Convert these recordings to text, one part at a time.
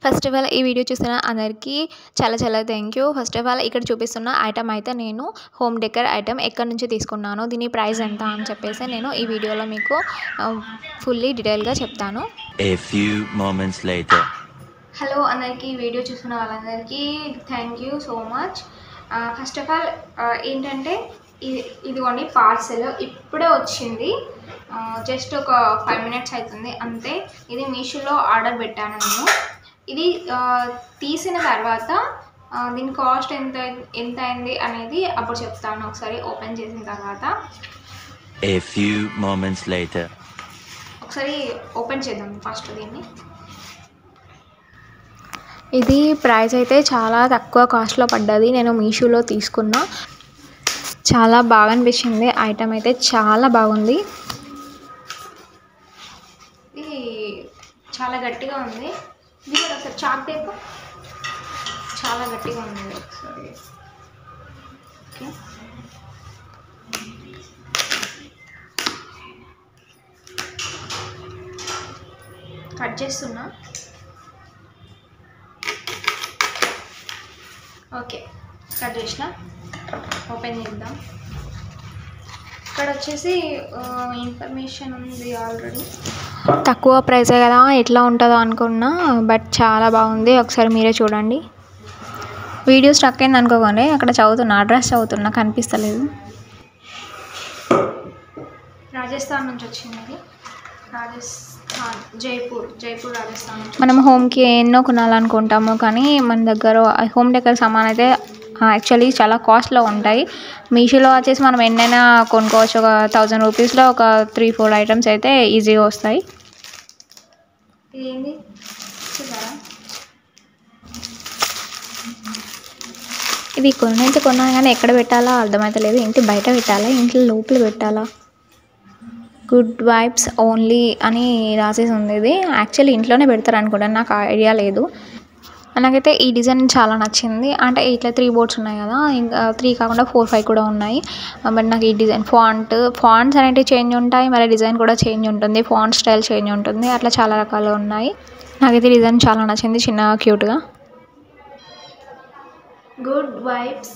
First of all ఈ video చూస్తున్న అందరికీ చాలా చాలా thank you. First of all ఇక్కడ చూపిస్తున్న ఐటమ్ అయితే నేను హోమ్ డెకర్ ఐటమ్ ఎక్కడి నుంచి తీసుకున్నాను, దీని ప్రైస్ ఎంత అని చెప్పేసి నేను ఈ వీడియోలో మీకు ఫుల్లీ డీటెయిల్గా చెప్తాను. హలో అందరికీ, వీడియో చూస్తున్న వాళ్ళందరికీ thank you so much. First of all ఏంటంటే ఇదిగోండి పార్సెల్ ఇప్పుడే వచ్చింది, జస్ట్ ఒక 5 minutes అవుతుంది అంతే. ఇది మీషోలో ఆర్డర్ పెట్టాను నేను. ఇది తీసిన తర్వాత దీని కాస్ట్ ఎంత అయింది అనేది అప్పుడు చెప్తాను, ఒకసారి ఓపెన్ చేసిన తర్వాత. ఒకసారి ఓపెన్ చేద్దాం ఫస్ట్ దీన్ని. ఇది ప్రైస్ అయితే చాలా తక్కువ కాస్ట్లో పడ్డది, నేను మీషోలో తీసుకున్నా. చాలా బాగా అనిపించింది, ఐటమ్ అయితే చాలా బాగుంది. ఇది చాలా గట్టిగా ఉంది, ఇది కూడా ఒకసారి చాక్ టేప్ చాలా గట్టిగా ఉంది. ఒకసారి ఓకే, కట్ చేస్తున్నా. ఓకే, కట్ చేసిన. ఓపెన్ చేద్దాం. ఇక్కడ వచ్చేసి ఇన్ఫర్మేషన్ ఉంది ఆల్రెడీ. తక్కువ ప్రైసే కదా ఎట్లా ఉంటుందో అనుకున్నా, బట్ చాలా బాగుంది. ఒకసారి మీరే చూడండి. వీడియో స్టక్ అయింది అనుకోగానే అక్కడ చదువుతున్నా, అడ్రస్ చదువుతున్నా, కనిపిస్తలేదు. రాజస్థాన్ నుంచి వచ్చింది, రాజస్థాన్ జైపూర్ రాజస్థాన్. మనం హోమ్కి ఎన్నో కొనాలనుకుంటాము, కానీ మన దగ్గర హోమ్ డెకర్ సామాన్ అయితే యాక్చువల్లీ చాలా కాస్ట్లో ఉంటాయి. మీషోలో వచ్చేసి మనం ఎన్నైనా కొనుక్కోవచ్చు. ఒక 1000 రూపీస్లో ఒక 3-4 ఐటమ్స్ అయితే ఈజీగా వస్తాయి. ఇదేంటి చూసారా, ఇది కొన్నాను కానీ ఎక్కడ పెట్టాలో అర్థమవుతలేదు. ఇంటి బయట పెట్టాలా, ఇంట్లో లోపల పెట్టాలా? గుడ్ వైబ్స్ ఓన్లీ అని రాసేసి ఉంది. ఇది యాక్చువల్లీ ఇంట్లోనే పెడతారు అనుకుంటాను, నాకు ఐడియా లేదు. నాకైతే ఈ డిజైన్ చాలా నచ్చింది. అంటే ఇట్లా 3 బోర్డ్స్ ఉన్నాయి కదా, ఇంకా 3 కాకుండా 4-5 కూడా ఉన్నాయి. బట్ నాకు ఈ డిజైన్ ఫాంట్స్ అనేవి చేంజ్ ఉంటాయి, మరి డిజైన్ కూడా చేంజ్ ఉంటుంది, ఫాంట్ స్టైల్ చేంజ్ ఉంటుంది, అట్లా చాలా రకాలు ఉన్నాయి. నాకైతే డిజైన్ చాలా నచ్చింది, చిన్నగా క్యూట్గా. Good vibes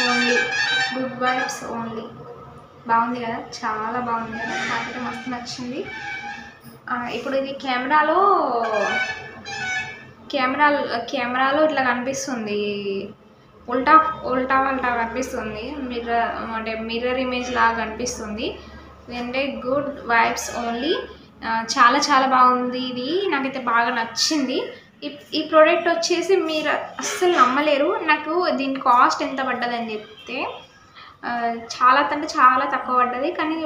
only, good vibes only. బాగుంది కదా, చాలా బాగుంది కదా, నాకైతే మస్తు నచ్చింది. ఇప్పుడు ఇది కెమెరాలో ఇట్లా కనిపిస్తుంది, ఉల్టా కనిపిస్తుంది, మిర్రర్ ఇమేజ్ లాగా కనిపిస్తుంది. అంటే గుడ్ వైబ్స్ ఓన్లీ, చాలా చాలా బాగుంది. ఇది నాకైతే బాగా నచ్చింది. ఈ ప్రోడక్ట్ వచ్చేసి మీరు అస్సలు నమ్మలేరు. నాకు దీని కాస్ట్ ఎంత పడ్డదని చెప్తే చాలా అంటే చాలా తక్కువ పడ్డది, కానీ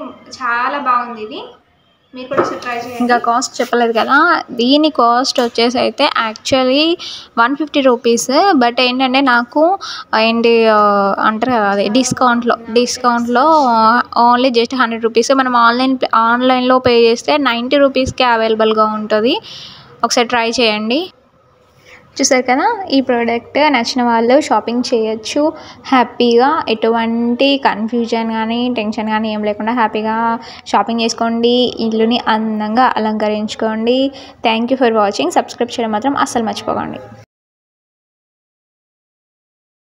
చాలా బాగుంది. ఇది మీరు కూడా ట్రై చేయండి. ఇంకా కాస్ట్ చెప్పలేదు కదా, దీని కాస్ట్ వచ్చేసి అయితే యాక్చువల్లీ 150 రూపీస్. బట్ ఏంటంటే నాకు ఏంటి అంటారు కదా, అదే డిస్కౌంట్లో ఓన్లీ జస్ట్ 100 రూపీస్. మనం ఆన్లైన్లో పే చేస్తే 90 రూపీస్కే అవైలబుల్గా ఉంటుంది. ఒకసారి ట్రై చేయండి. చూసారు కదా, ఈ ప్రోడక్ట్ నచ్చిన వాళ్ళు షాపింగ్ చేయొచ్చు హ్యాపీగా. ఎటువంటి కన్ఫ్యూజన్ కానీ టెన్షన్ కానీ ఏం లేకుండా హ్యాపీగా షాపింగ్ చేసుకోండి, ఇల్లుని అందంగా అలంకరించుకోండి. Thank you for watching. Subscribe చేయడం మాత్రం అస్సలు మర్చిపోకండి.